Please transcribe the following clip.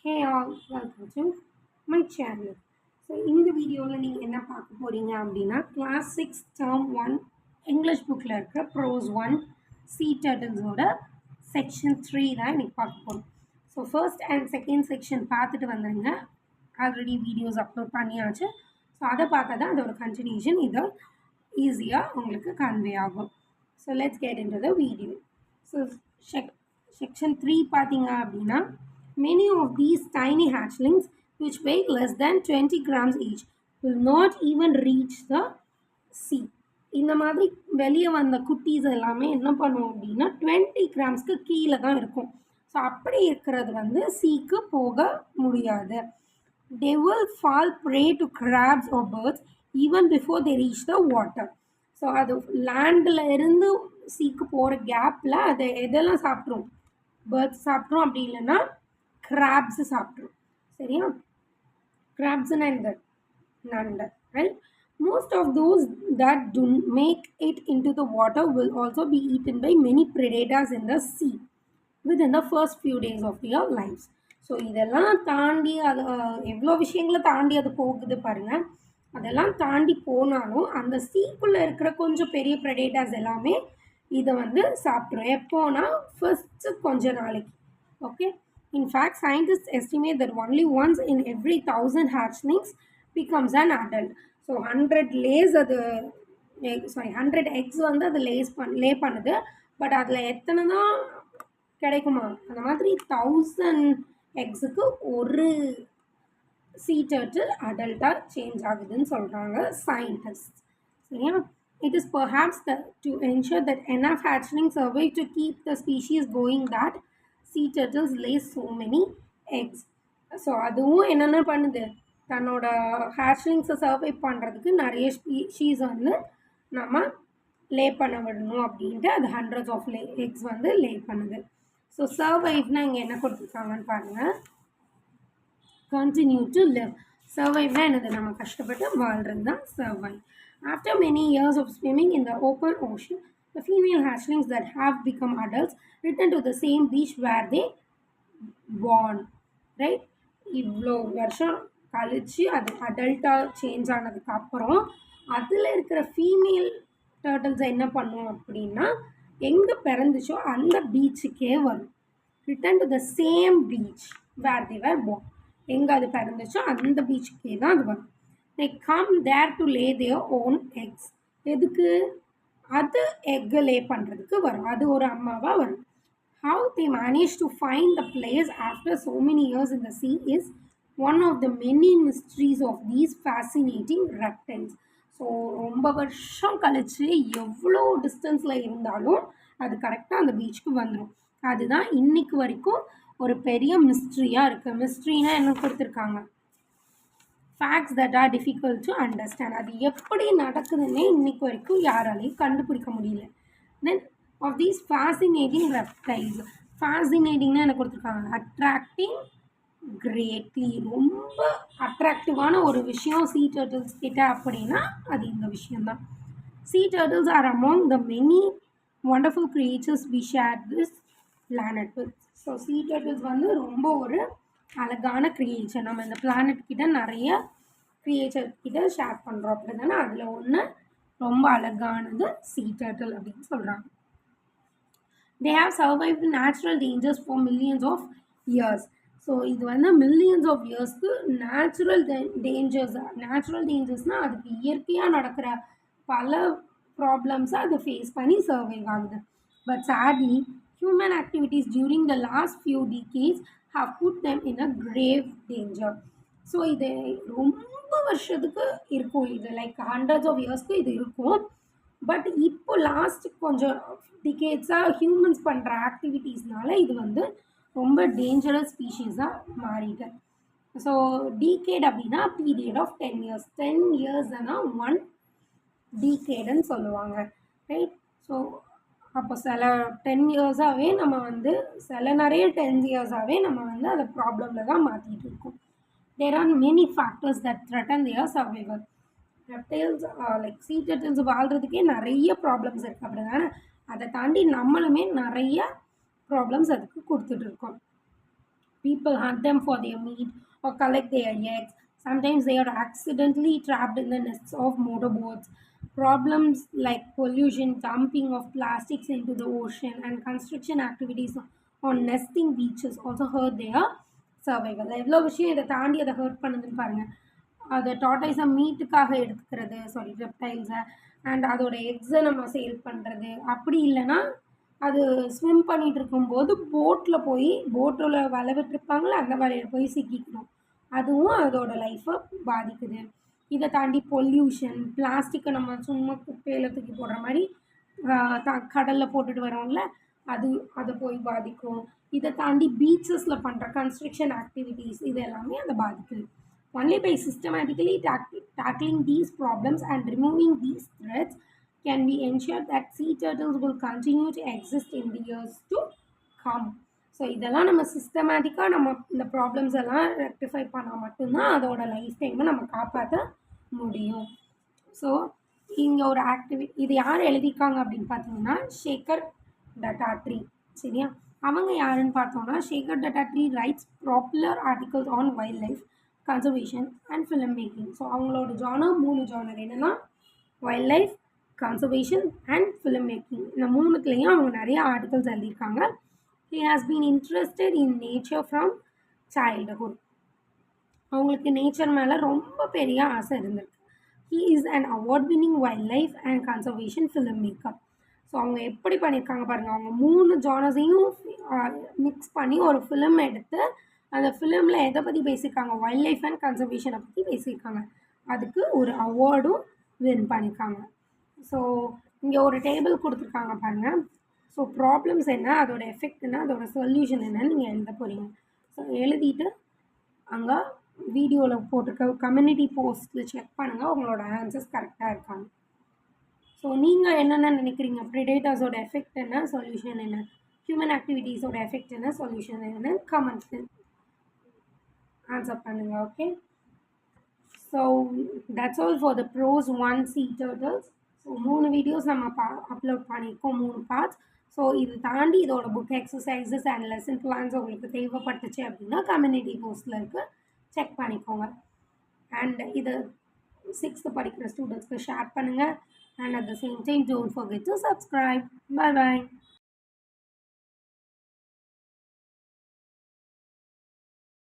Hey all, welcome to my channel. So இந்த வீடியோவில் நீங்கள் என்ன பார்க்க போகிறீங்க அப்படின்னா கிளாஸ் 6 டேர்ம் 1 இங்கிலீஷ் புக்கில் இருக்கிற ப்ரோஸ் 1 சி டர்ட்டில்ஸோட செக்ஷன் 3 தான் இன்னைக்கு பார்க்க போகிறோம். So first and second section பார்த்துட்டு வந்துடுங்க. ஆல்ரெடி வீடியோஸ் அப்லோட் பண்ணியாச்சு. ஸோ அதை பார்த்தா தான் அதோட கண்டினியூஷன் இது ஈஸியாக உங்களுக்கு கன்வே ஆகும். So let's get into the video. So section 3 பார்த்தீங்க அப்படின்னா many of these tiny hatchlings, which weigh less than 20 grams each, will not even reach the sea. இந்த மாதிரி வெளியே வந்த குட்டீஸ் எல்லாமே என்ன பண்ணுவோம் அப்படின்னா 20 கிராம்ஸ்க்கு கீழே தான் இருக்கும். ஸோ அப்படி இருக்கிறது வந்து சீக்கு போக முடியாது. They will fall prey to crabs or birds even before they reach the water. So அது லேண்டில் இருந்து சீக்கு போகிற கேப்பில் அதை எதெல்லாம் சாப்பிட்ரும்? பேர்ட்ஸ் சாப்பிட்ரும், அப்படி இல்லைன்னா கிராப்ஸ் சாப்பிட்ரும். சரியா? கிராப்ஸ்னா இந்த நண்டு, right? Most of those that do make it into the water will also be eaten by many predators in the sea within the first few days of their lives. So இதெல்லாம் தாண்டி அது எவ்வளோ விஷயங்களை தாண்டி அது போகுது பாருங்கள். அதெல்லாம் தாண்டி போனாலும் அந்த சீக்குள்ளே இருக்கிற கொஞ்சம் பெரிய ப்ரெடேட்டர்ஸ் எல்லாமே இதை வந்து சாப்பிட்ரும். எப்போனா ஃபர்ஸ்ட்டு கொஞ்ச நாளைக்கு. Okay. In fact, scientists estimate that only once in every 1,000 hatchlings becomes an adult. So 100 lays அது 100 eggs வந்து அது லே பண்ணுது. பட் அதில் எத்தனை தான் கிடைக்குமா? அந்த மாதிரி 1000 எக்ஸுக்கு ஒரு சீ டர்ட்டில் அடல்ட்டாக சேஞ்ச் ஆகுதுன்னு சொல்கிறாங்க சயின்டிஸ்ட். சரியா? It is perhaps to ensure that enough hatchlings survive to keep the species going that sea turtles lay so many eggs. So அதுவும் என்னென்ன பண்ணுது, தன்னோட ஹேட்ச்லிங்ஸை சர்வை பண்ணுறதுக்கு நிறைய ஸ்பீஷீஸ் வந்து நம்ம லே பண்ண விடணும் அப்படின்ட்டு அது ஹண்ட்ரட்ஸ் ஆஃப் எக்ஸ் வந்து லே பண்ணுது. ஸோ சர்வைவ்னா இங்கே என்ன கொடுத்துருக்காங்கன்னு பாருங்கள். Continue to live. சர்வைவ்னா என்னது? நம்ம கஷ்டப்பட்டு வாழ்கிறது தான் survive. After many years of swimming in the open ocean, the female hatchlings that have become adults return to the same beach where they born. Right? இவ்வளோ வருஷம் கழித்து அது அடல்ட்டாக சேஞ்ச் ஆனதுக்கு அப்புறம் அதில் இருக்கிற ஃபீமேல் டர்ட்டில்ஸை என்ன பண்ணும் அப்படின்னா எங்கே பிறந்துச்சோ அந்த பீச்சுக்கே வரும். Return to the same beach where they were born. எங்கே அது பிறந்துச்சோ அந்த பீச்சுக்கே தான் அது வரும். They come there to lay their own eggs. எதுக்கு? அது எக்கை லே பண்ணுறதுக்கு வரும். அது ஒரு அம்மாவாக வரும். How they manage to find the place after so many years in the sea is one of the many mysteries of these fascinating reptiles. So ரொம்ப வருஷம் கழித்து எவ்வளோ டிஸ்டன்ஸில் இருந்தாலும் அது கரெக்டாக அந்த பீச்சுக்கு வந்துடும். அதுதான் இன்னைக்கு வரைக்கும் ஒரு பெரிய மிஸ்ட்ரியாக இருக்குது. மிஸ்ட்ரினா என்ன கொடுத்துருக்காங்க? Facts that R difficult to understand. அது எப்படி நடக்குதுன்னே இன்னைக்கு வரைக்கும் யாராலையும் கண்டுபிடிக்க முடியல. தென் ஆஃப் தீஸ் ஃபேசினேட்டிங் ரெப்டைல்ஸ். ஃபேசினேட்டிங்னா என்ன கொடுத்துருக்காங்க? Attracting greatly. ரொம்ப அட்ராக்டிவான ஒரு விஷயம் சீ டர்ட்டில்ஸ் கிட்ட அப்படின்னா அது இந்த விஷயம்தான். Sea turtles are among the many wonderful creatures we share this planet with. So sea turtles வந்து ரொம்ப ஒரு அழகான கிரியேச்சர். நம்ம இந்த பிளானட் கிட்ட நிறைய கிரியேச்சர் கிட்ட ஷேர் பண்ணுறோம் அப்படி தானே. அதில் ஒன்று ரொம்ப அழகானது சீ டர்ட்டில் அப்படின்னு சொல்கிறாங்க. They have survived natural dangers for millions of years. So இது வந்து மில்லியன்ஸ் ஆஃப் இயர்ஸ்க்கு நேச்சுரல் டேஞ்சர்ஸ்னால் அதுக்கு இயற்கையாக நடக்கிற பல ப்ராப்ளம்ஸை அதை ஃபேஸ் பண்ணி சர்வைவ் ஆகுது. But sadly human activities during the last few decades have put them in a grave danger. So இது ரொம்ப வருஷத்துக்கு இருக்கும். இது லைக் ஹண்ட்ரட்ஸ் ஆஃப் இயர்ஸ்க்கு இது இருக்கும். பட் இப்போ லாஸ்ட் கொஞ்சம் டிகேட்ஸாக ஹியூமன்ஸ் பண்ணுற ஆக்டிவிட்டீஸ்னால இது வந்து ரொம்ப டேஞ்சரஸ் ஸ்பீஷீஸாக மாறிட்டு. ஸோ டீகேட் அப்படின்னா பீரியட் ஆஃப் 10 years. 10 years தான் 1 டீகேடுன்னு சொல்லுவாங்க, ரைட்? ஸோ அப்போ சில 10 இயர்ஸாகவே நம்ம வந்து நிறைய 10 இயர்ஸாகவே நம்ம வந்து அதை ப்ராப்ளமில் தான் மாற்றிட்டு இருக்கோம். There are many factors that threaten their survival. Reptiles like sea turtles வாழ்கிறதுக்கே நிறைய ப்ராப்ளம்ஸ் இருக்குது அப்படி தானே. அதை தாண்டி நம்மளுமே நிறைய ப்ராப்ளம்ஸ் அதுக்கு கொடுத்துட்ருக்கோம். People hunt them for their meat or collect their eggs. Sometimes they are accidentally trapped in the nests of motorboats. Problems like pollution, dumping of plastics into the ocean, and construction activities on nesting beaches also hurt their survival. எவ்வளோ விஷயம் இதை தாண்டி அதை hurt பண்ணுதுன்னு பாருங்க. அதை டாட்டாய்ஸை மீட்டுக்காக எடுத்துக்கிறது, sorry ரெப்டைல்ஸை, and அதோட எக்ஸை நம்ம சேல் பண்ணுறது. அப்படி இல்லைன்னா அது ஸ்விம் பண்ணிட்டு இருக்கும்போது போட்டில் போய் போட்டில் வலை விட்டுருப்பாங்களே அந்த வலையில் போய் சிக்கிக்கணும். அதுவும் அதோட லைஃப்பை பாதிக்குது. இதை தாண்டி பொல்யூஷன், பிளாஸ்டிக்கை நம்ம சும்மா குப்பையில் தூக்கி போடுற மாதிரி கடலில் போட்டுட்டு வரோம்ல, அதை போய் பாதிக்கும். இதை தாண்டி பீச்சஸில் பண்ணுற கன்ஸ்ட்ரக்ஷன் ஆக்டிவிட்டீஸ் இது எல்லாமே அதை பாதிக்குது. Only by systematically tackling these problems and removing these threats can we ensure that sea turtles will continue to exist in the years to come. So இதெல்லாம் நம்ம சிஸ்டமேட்டிக்காக நம்ம இந்த ப்ராப்ளம்ஸ் எல்லாம் ரெக்டிஃபை பண்ணால் மட்டும்தான் அதோட லைஃப் டைமை நம்ம காப்பாற்ற முடியும். ஸோ இங்கே ஒரு இது யார் எழுதியிருக்காங்க அப்படின்னு பார்த்தீங்கன்னா ஷேகர் டட்டாட்ரி. சரியா, அவங்க யாருன்னு பார்த்தோம்னா Shekar Dattatri writes popular articles on wildlife conservation and film making. So அவங்களோட ஜானர் 3 ஜானர் என்னென்னா wildlife, conservation and film making. இந்த 3த்துலேயும் அவங்க நிறைய ஆர்டிகல்ஸ் எழுதியிருக்காங்க. He has been interested in nature from childhood. அவங்களுக்கு நேச்சர் மேலே ரொம்ப பெரிய ஆசை இருந்திருக்கு. He is an award-winning wildlife and conservation filmmaker. So அவங்க எப்படி பண்ணியிருக்காங்க பாருங்கள், அவங்க 3 ஜானர்ஸையும் மிக்ஸ் பண்ணி ஒரு ஃபிலிம் எடுத்து அந்த ஃபிலிமில் எதை பற்றி பேசியிருக்காங்க, வைல்ட் லைஃப் அண்ட் கன்சர்வேஷனை பற்றி பேசியிருக்காங்க. அதுக்கு ஒரு அவார்டும் வின் பண்ணியிருக்காங்க. ஸோ இங்கே ஒரு டேபிள் கொடுத்துருக்காங்க பாருங்கள். ஸோ ப்ராப்ளம்ஸ் என்ன, அதோட எஃபெக்ட் என்ன, அதோட சொல்யூஷன் என்னன்னு நீங்கள் எழுத போகிறீங்க. ஸோ எழுதிட்டு அங்கே வீடியோவில் போட்டிருக்க கம்யூனிட்டி போஸ்ட்டில் செக் பண்ணுங்கள் உங்களோட ஆன்சர்ஸ் கரெக்டாக இருக்காங்க. ஸோ நீங்கள் என்னென்ன நினைக்கிறீங்க, ப்ரிடேட்டர்ஸோட எஃபெக்ட் என்ன, சொல்யூஷன் என்ன, ஹியூமன் ஆக்டிவிட்டீஸோட எஃபெக்ட் என்ன, சொல்யூஷன் என்ன, கமெண்ட்ஸ் ஆன்சர் பண்ணுங்கள். Okay, so that's all for the prose 1 sea turtles. So 3 videos நம்ம அப்லோட் பண்ணியிருக்கோம், 3 பார்ட்ஸ். ஸோ இது தாண்டி இதோட book exercises and lesson plans உங்களுக்கு தேவைப்பட்டுச்சு அப்படின்னா கம்யூனிட்டி போஸ்ட்டில் இருக்குது, செக் பண்ணிக்கோங்க. அண்ட் இது 6th படிக்கிற ஸ்டூடெண்ட்ஸ்க்கு ஷேர் பண்ணுங்கள். And at the same time don't forget to subscribe. Bye bye.